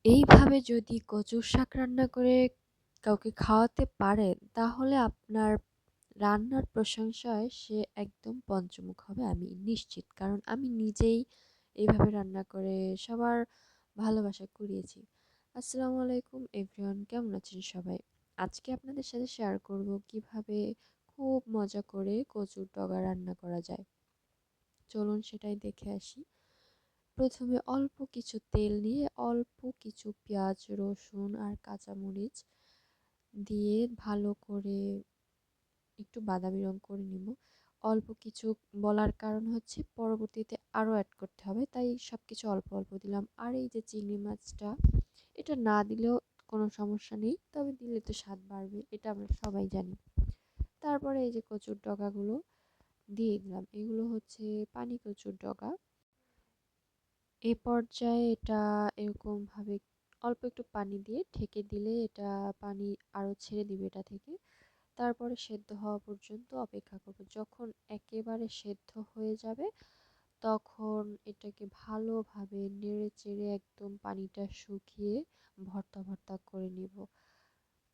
এইভাবে যদি কচুর শাক রান্না করে কাউকে খাওয়াতে পারেন, তাহলে আপনার রান্নার প্রশংসায় সে একদম পঞ্চমুখ হবে, আমি নিশ্চিত। কারণ আমি নিজেই এইভাবে রান্না করে সবার ভালোবাসা কুড়িয়েছি। আসসালামু আলাইকুম এভরিওয়ান, কেমন আছেন সবাই? আজকে আপনাদের সাথে শেয়ার করব কিভাবে খুব মজা করে কচুর ডগা রান্না করা যায়। চলুন সেটাই দেখে আসি। প্রথমে অল্প কিছু তেল নিয়ে অল্প কিছু পেঁয়াজ, রসুন আর কাঁচামরিচ দিয়ে ভালো করে একটু বাদামি রং করে নিব। অল্প কিছু বলার কারণ হচ্ছে পরবর্তীতে আরও অ্যাড করতে হবে, তাই সব কিছু অল্প অল্প দিলাম। আর এই যে চিংড়ি মাছটা, এটা না দিলেও কোনো সমস্যা নেই, তবে দিলে তো স্বাদ বাড়বে, এটা আমরা সবাই জানি। তারপরে এই যে কচুর ডগাগুলো দিয়ে দিলাম, এগুলো হচ্ছে পানি কচুর ডগা। এ পর্যায়ে এটা এরকমভাবে অল্প একটু পানি দিয়ে ঢেকে দিলে এটা পানি আরও ছেড়ে দিবে এটা থেকে। তারপরে সেদ্ধ হওয়া পর্যন্ত অপেক্ষা করব। যখন একেবারে সেদ্ধ হয়ে যাবে, তখন এটাকে ভালোভাবে নেড়ে চেড়ে একদম পানিটা শুকিয়ে ভর্তা ভর্তা করে নিব,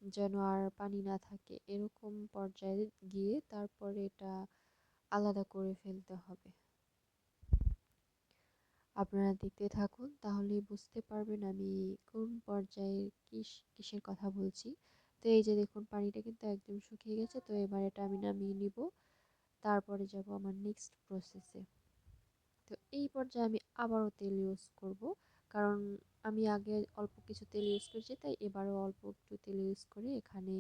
যেন আর পানি না থাকে। এরকম পর্যায়ে গিয়ে তারপরে এটা আলাদা করে ফেলতে হবে। আপনারা দেখতে থাকুন, তাহলেই বুঝতে পারবেন আমি কোন পর্যায়ে কিসের কথা বলছি। তো এই যে দেখুন, পানিটা কিন্তু একদম শুকিয়ে গেছে। তো এবার এটা আমি নামিয়ে নিব, তারপরে যাব আমার নেক্সট প্রসেসে। তো এই পর্যায়ে আমি আবারও তেল ইউজ করব, কারণ আমি আগে অল্প কিছু তেল ইউজ করেছি, তাই এবারও অল্প একটু তেল ইউজ করে এখানে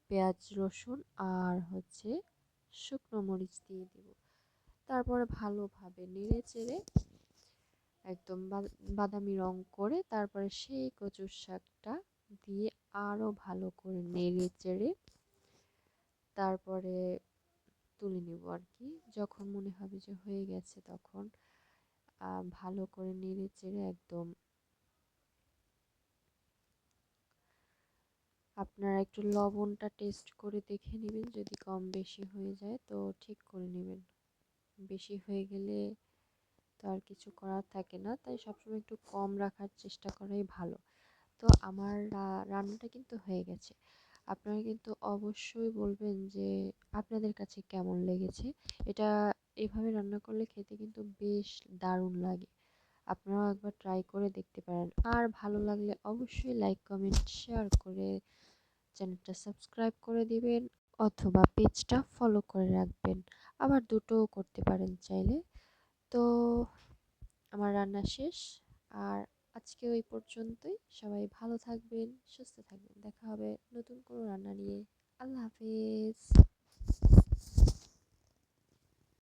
পেঁয়াজ, রসুন আর হচ্ছে শুকনো মরিচ দিয়ে দিব। তারপরে ভালোভাবে নেড়ে চেড়ে একদম বাদামি রং করে তারপরে সেই কচুর শাকটা দিয়ে আরো ভালো করে নেড়ে চেড়ে তারপরে তুলে নেব আর কি। যখন মনে হবে যে হয়ে গেছে, তখন ভালো করে নেড়ে চেড়ে একদম আপনারা একটু লবণটা টেস্ট করে দেখে নেবেন, যদি কম বেশি হয়ে যায় তো ঠিক করে নেবেন। বেশি হয়ে গেলে তো আর কিছু করার থাকে না, তাই সবসময় একটু কম রাখার চেষ্টা করাই ভালো। তো আমার রান্নাটা কিন্তু হয়ে গেছে। আপনারা কিন্তু অবশ্যই বলবেন যে আপনাদের কাছে কেমন লেগেছে। এটা এভাবে রান্না করলে খেতে কিন্তু বেশ দারুণ লাগে। আপনারাও একবার ট্রাই করে দেখতে পারেন। আর ভালো লাগলে অবশ্যই লাইক, কমেন্ট, শেয়ার করে চ্যানেলটা সাবস্ক্রাইব করে দিবেন, অথবা পেজটা ফলো করে রাখবেন। আবার দুটোও করতে পারেন চাইলে। তো আমার রান্না শেষ। আর আজকে ওই পর্যন্তই। সবাই ভালো থাকবেন, সুস্থ থাকবেন। দেখা হবে নতুন কোনো রান্না নিয়ে। আল্লাহ হাফেজ।